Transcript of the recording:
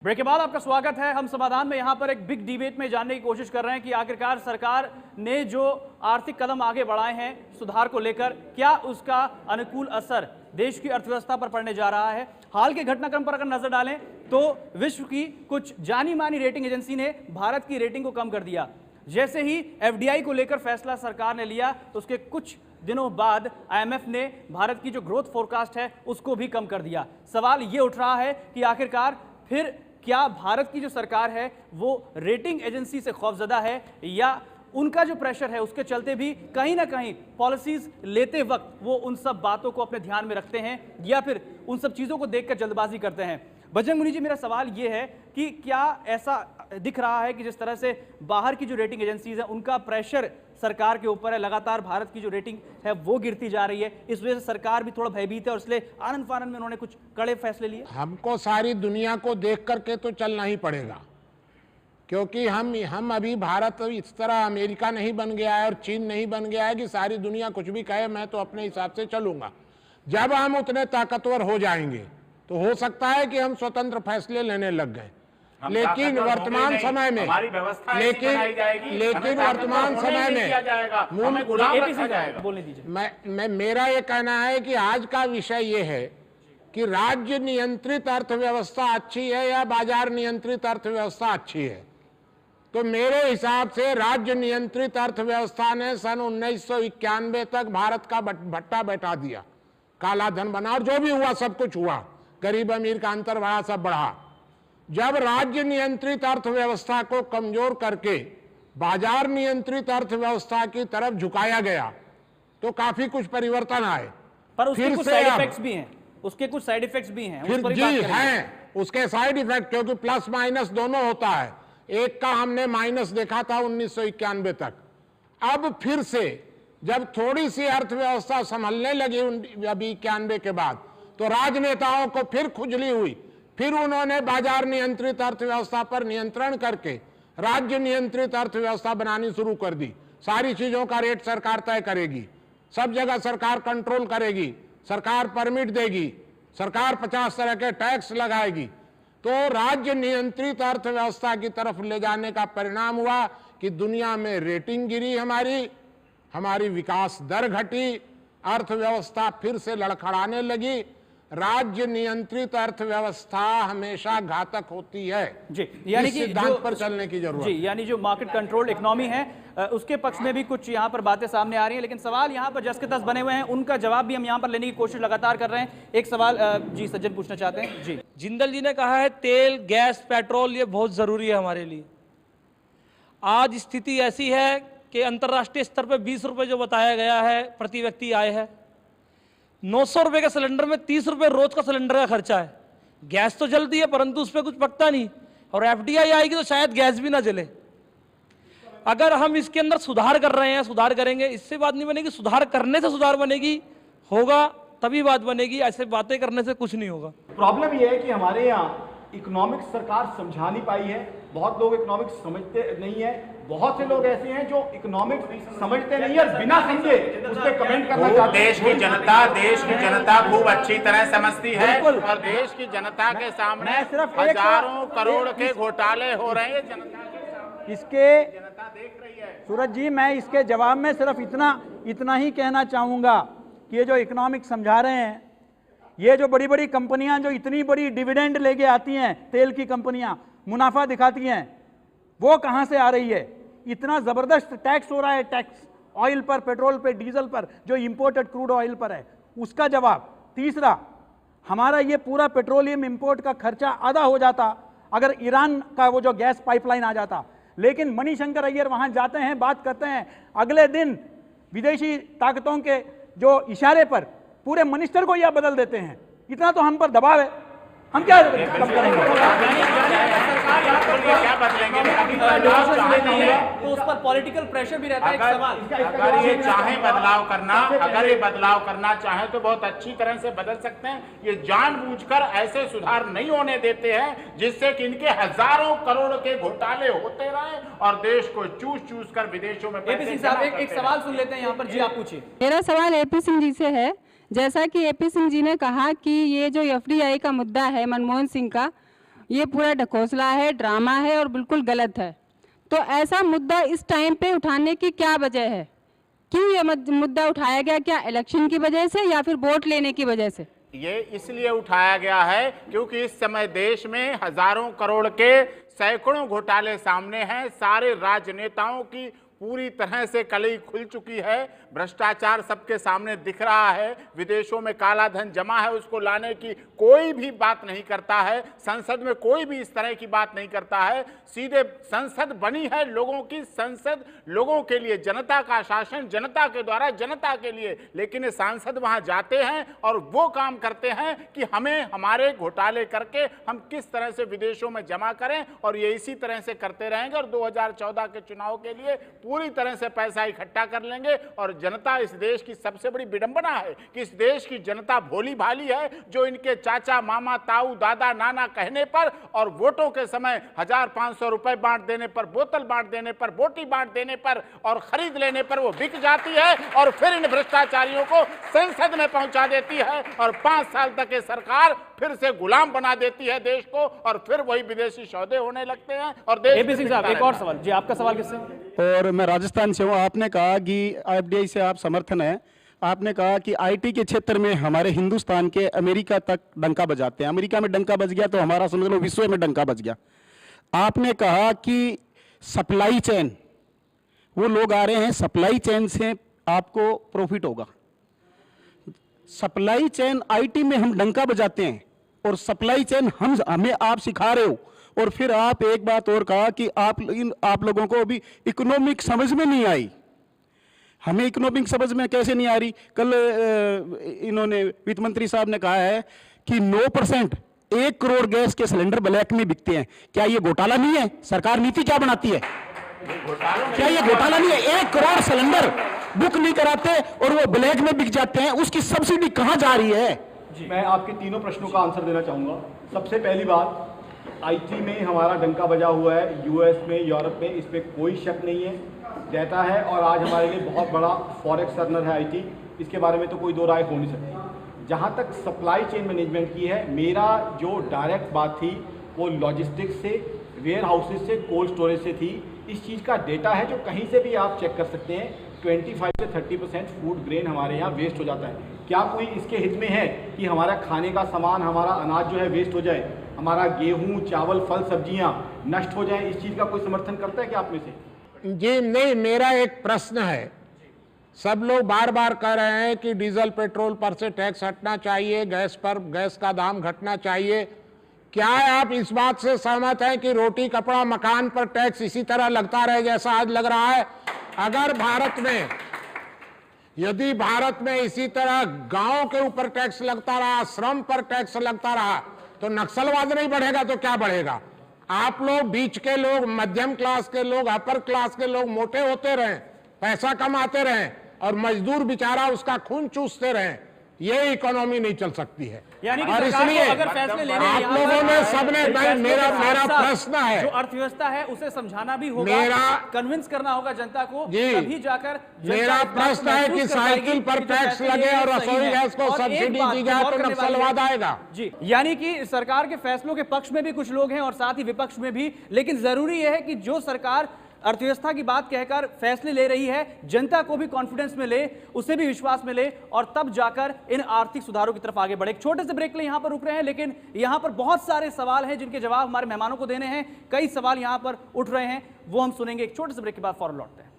Break के बाद आपका स्वागत है। हम समाधान में यहाँ पर एक बिग डिबेट में जानने की कोशिश कर रहे हैं कि आखिरकार सरकार ने जो आर्थिक कदम आगे बढ़ाए हैं सुधार को लेकर, क्या उसका अनुकूल असर देश की अर्थव्यवस्था पर पड़ने जा रहा है। हाल के घटनाक्रम पर अगर नजर डालें तो विश्व की कुछ जानी मानी रेटिंग एजेंसी ने भारत की रेटिंग को कम कर दिया। जैसे ही एफडीआई को लेकर फैसला सरकार ने लिया तो उसके कुछ दिनों बाद आईएमएफ ने भारत की जो ग्रोथ फोरकास्ट है उसको भी कम कर दिया। सवाल ये उठ रहा है कि आखिरकार फिर क्या भारत की जो सरकार है वो रेटिंग एजेंसी से खौफजदा है, या उनका जो प्रेशर है उसके चलते भी कहीं ना कहीं पॉलिसीज लेते वक्त वो उन सब बातों को अपने ध्यान में रखते हैं, या फिर उन सब चीजों को देखकर जल्दबाजी करते हैं। बजरंग मुनि जी, मेरा सवाल ये है कि क्या ऐसा दिख रहा है कि जिस तरह से बाहर की जो रेटिंग एजेंसीज है उनका प्रेशर सरकार के ऊपर है, लगातार भारत की जो रेटिंग है वो गिरती जा रही है, इस वजह से सरकार भी थोड़ा भयभीत है और इसलिए आनंद फानंद में उन्होंने कुछ कड़े फैसले लिए। हमको सारी दुनिया को देख करके तो चलना ही पड़ेगा, क्योंकि हम अभी भारत इस तरह अमेरिका नहीं बन गया है और चीन नहीं बन गया है कि सारी दुनिया कुछ भी कहे मैं तो अपने हिसाब से चलूंगा। जब हम उतने ताकतवर हो जाएंगे तो हो सकता है कि हम स्वतंत्र फैसले लेने लग गए, लेकिन वर्तमान समय में लेकिन वर्तमान समय में मेरा ये कहना है कि आज का विषय ये है कि राज्य नियंत्रित अर्थव्यवस्था अच्छी है या बाजार नियंत्रित अर्थव्यवस्था अच्छी है। तो मेरे हिसाब से राज्य नियंत्रित अर्थव्यवस्था ने सन 1991 तक भारत का भट्टा बैठा दिया, काला धन बना और जो भी हुआ सब कुछ हुआ, गरीब अमीर का अंतर बढ़ा, सब बढ़ा। जब राज्य नियंत्रित अर्थव्यवस्था को कमजोर करके बाजार नियंत्रित अर्थव्यवस्था की तरफ झुकाया गया तो काफी कुछ परिवर्तन आए। पर उसके कुछ साइड इफेक्ट्स भी हैं, उसके कुछ साइड इफेक्ट्स भी हैं, फिर जी हैं उसके साइड इफेक्ट, क्योंकि प्लस माइनस दोनों होता है। एक का हमने माइनस देखा था 1991 तक। अब फिर से जब थोड़ी सी अर्थव्यवस्था संभलने लगी अभी 91 के बाद, तो राजनेताओं को फिर खुजली हुई, फिर उन्होंने बाजार नियंत्रित अर्थव्यवस्था पर नियंत्रण करके राज्य नियंत्रित अर्थव्यवस्था बनानी शुरू कर दी। सारी चीजों का रेट सरकार तय करेगी, सब जगह सरकार कंट्रोल करेगी, सरकार परमिट देगी, सरकार 50 तरह के टैक्स लगाएगी। तो राज्य नियंत्रित अर्थव्यवस्था की तरफ ले जाने का परिणाम हुआ कि दुनिया में रेटिंग गिरी, हमारी विकास दर घटी, अर्थव्यवस्था फिर से लड़खड़ाने लगी। राज्य नियंत्रित अर्थव्यवस्था हमेशा घातक होती है जी, यानी कि सिद्धांत पर चलने की जरूरत जी, यानी जो मार्केट कंट्रोल इकोनॉमी है उसके पक्ष में भी कुछ यहाँ पर बातें सामने आ रही हैं, लेकिन सवाल यहाँ पर जस के तस बने हुए हैं, उनका जवाब भी हम यहाँ पर लेने की कोशिश लगातार कर रहे हैं। एक सवाल जी सज्जन पूछना चाहते हैं। जी, जिंदल जी ने कहा है तेल, गैस, पेट्रोल ये बहुत जरूरी है हमारे लिए। आज स्थिति ऐसी है कि अंतर्राष्ट्रीय स्तर पर 20 रुपए जो बताया गया है प्रति व्यक्ति आय है, 900 रुपए के सिलेंडर में 30 रुपए रोज का सिलेंडर का खर्चा है। गैस तो जलती है परंतु उस पर कुछ पकता नहीं, और एफडीआई आएगी तो शायद गैस भी ना जले। अगर हम इसके अंदर सुधार कर रहे हैं, सुधार करेंगे, इससे बात नहीं बनेगी, सुधार करने से सुधार बनेगी, होगा तभी बात बनेगी, ऐसे बातें करने से कुछ नहीं होगा। प्रॉब्लम यह है कि हमारे यहाँ इकोनॉमिक्स सरकार समझा नहीं पाई है, बहुत लोग इकोनॉमिक्स समझते नहीं है, बहुत से लोग ऐसे हैं जो इकोनॉमिक्स समझते नहीं है, बिना समझे उस पर कमेंट करना चाहते हैं। देश की जनता खूब अच्छी तरह समझती है और देश की जनता के सामने हजारों करोड़ के घोटाले हो रहे हैं, जनता इसके जनता देख रही है। सूरज जी, मैं इसके जवाब में सिर्फ इतना ही कहना चाहूंगा कि ये जो इकोनॉमिक्स समझा रहे हैं, ये जो बड़ी बड़ी कंपनियां जो इतनी बड़ी डिविडेंड लेके आती हैं, तेल की कंपनियां मुनाफा दिखाती हैं, वो कहां से आ रही है? इतना जबरदस्त टैक्स हो रहा है, टैक्स ऑयल पर, पेट्रोल पर, डीजल पर, जो इंपोर्टेड क्रूड ऑयल पर है, उसका जवाब। तीसरा, हमारा ये पूरा पेट्रोलियम इंपोर्ट का खर्चा आधा हो जाता अगर ईरान का वो जो गैस पाइपलाइन आ जाता। लेकिन मणिशंकर अय्यर वहां जाते हैं, बात करते हैं, अगले दिन विदेशी ताकतों के जो इशारे पर पूरे मिनिस्टर को यह बदल देते हैं। इतना तो हम पर दबाव है, हम क्या कम करेंगे? तो उस पर पॉलिटिकल प्रेशर भी रहता है। एक सवाल, अगर ये बदलाव करना चाहे तो बहुत अच्छी तरह से बदल सकते हैं। ये जानबूझकर ऐसे सुधार नहीं होने देते हैं जिससे कि इनके हजारों करोड़ के घोटाले होते रहे और देश को चूस कर विदेशों में। एपी सिंह साहब, एक सवाल सुन लेते हैं यहाँ पर। जी, आप पूछिए। मेरा सवाल एपी सिंह जी से है। जैसा कि एपी सिंह जी ने कहा कि ये जो एफडीआई का मुद्दा है मनमोहन सिंह का, ये पूरा ढकोसला है, ड्रामा है और बिल्कुल गलत है। तो ऐसा मुद्दा इस टाइम पे उठाने की क्या वजह है? क्यों ये मुद्दा उठाया गया? क्या इलेक्शन की वजह से या फिर वोट लेने की वजह से? ये इसलिए उठाया गया है क्योंकि इस समय देश में हजारों करोड़ के सैकड़ों घोटाले सामने हैं। सारे राजनेताओं की पूरी तरह से कलई खुल चुकी है। भ्रष्टाचार सबके सामने दिख रहा है। विदेशों में काला धन जमा है, उसको लाने की कोई भी बात नहीं करता है। संसद में कोई भी इस तरह की बात नहीं करता है। सीधे संसद बनी है लोगों की, संसद लोगों के लिए, जनता का शासन जनता के द्वारा जनता के लिए। लेकिन ये सांसद वहां जाते हैं और वो काम करते हैं कि हमें हमारे घोटाले करके हम किस तरह से विदेशों में जमा करें, और ये इसी तरह से करते रहेंगे और 2014 के चुनाव के लिए पूरी तरह से पैसा इकट्ठा कर लेंगे। और जनता, इस देश की सबसे बड़ी विडंबना है कि इस देश की जनता भोली भाली है, जो इनके चाचा मामा ताऊ दादा नाना कहने पर और वोटों के समय 1500 रुपए बांट देने पर, बोतल बांट देने पर, बोटी बांट देने पर और खरीद लेने पर वो बिक जाती है और फिर इन भ्रष्टाचारियों को संसद में पहुंचा देती है और 5 साल तक ये सरकार फिर से गुलाम बना देती है देश को, और फिर वही विदेशी सौदे होने लगते हैं और देश। एपी सिंह साहब, एक और सवाल जी, आपका सवाल किससे? और मैं राजस्थान से हूँ। आपने कहा कि एफडीआई से आप समर्थन है। आपने कहा कि आईटी के क्षेत्र में हमारे हिंदुस्तान के अमेरिका तक डंका बजाते हैं। अमेरिका में डंका बज गया तो हमारा समझ लो विश्व में डंका बज गया। आपने कहा कि सप्लाई चेन, वो लोग आ रहे हैं, सप्लाई चेन से आपको प्रॉफिट होगा। सप्लाई चेन आईटी में हम डंका बजाते हैं और सप्लाई चेन हमें आप सिखा रहे हो। और फिर आप एक बात और कहा कि आप लोगों को अभी इकोनॉमिक समझ में नहीं आई। हमें इकोनॉमिक समझ में कैसे नहीं आ रही? कल इन्होंने वित्त मंत्री साहब ने कहा है कि 9% 1 करोड़ गैस के सिलेंडर ब्लैक में बिकते हैं। क्या ये घोटाला नहीं है? सरकार नीति क्या बनाती है? क्या ये घोटाला नहीं है? 1 करोड़ सिलेंडर बुक नहीं कराते और वो ब्लैक में बिक जाते हैं। उसकी सब्सिडी कहां जा रही है? मैं आपके तीनों प्रश्नों का आंसर देना चाहूंगा। सबसे पहली बात, आईटी में हमारा डंका बजा हुआ है, यूएस में, यूरोप में, इसमें कोई शक नहीं है, देता है और आज हमारे लिए बहुत बड़ा फॉरेक्स अर्नर है आईटी। इसके बारे में तो कोई दो राय हो नहीं सकती। जहाँ तक सप्लाई चेन मैनेजमेंट की है, मेरा जो डायरेक्ट बात थी वो लॉजिस्टिक्स से, वेयर हाउसेज से, कोल्ड स्टोरेज से थी। इस चीज़ का डेटा है जो कहीं से भी आप चेक कर सकते हैं। 25 से 30% फूड ग्रेन हमारे यहाँ वेस्ट हो जाता है। क्या कोई इसके हित में है कि हमारा खाने का सामान, हमारा अनाज जो है वेस्ट हो जाए, हमारा गेहूं, चावल, फल, सब्जियां नष्ट हो जाए? इस चीज़ का कोई समर्थन करता है क्या आप में से? जी नहीं, मेरा एक प्रश्न है। सब लोग बार बार कह रहे हैं कि डीजल पेट्रोल पर से टैक्स हटना चाहिए, गैस पर गैस का दाम घटना चाहिए। क्या आप इस बात से सहमत हैं कि रोटी कपड़ा मकान पर टैक्स इसी तरह लगता रहे जैसा आज लग रहा है? अगर यदि भारत में इसी तरह गांव के ऊपर टैक्स लगता रहा, श्रम पर टैक्स लगता रहा, तो नक्सलवाद नहीं बढ़ेगा तो क्या बढ़ेगा? आप लोग बीच के लोग, मध्यम क्लास के लोग, अपर क्लास के लोग मोटे होते रहें, पैसा कमाते रहें और मजदूर बेचारा उसका खून चूसते रहें, ये इकोनॉमी नहीं चल सकती है। यानी कि और सरकार को इसलिए अगर फैसले लेने आप लोगों ने सबने, मेरा प्रश्न है, जो अर्थव्यवस्था है उसे समझाना भी होगा, कन्विंस करना होगा जनता को, तभी जाकर। मेरा प्रश्न है कि साइकिल पर टैक्स लगे और रसोई गैस को सब्सिडी दी जाए तो नक्सलवाद आएगा? जी, यानी कि सरकार के फैसलों के पक्ष में भी कुछ लोग हैं और साथ ही विपक्ष में भी, लेकिन जरूरी यह है कि जो सरकार अर्थव्यवस्था की बात कहकर फैसले ले रही है, जनता को भी कॉन्फिडेंस में ले, उसे भी विश्वास में ले और तब जाकर इन आर्थिक सुधारों की तरफ आगे बढ़े। एक छोटे से ब्रेक के लिए यहां पर रुक रहे हैं, लेकिन यहां पर बहुत सारे सवाल हैं जिनके जवाब हमारे मेहमानों को देने हैं। कई सवाल यहां पर उठ रहे हैं, वो हम सुनेंगे एक छोटे से ब्रेक के बाद फौरन लौटते हैं।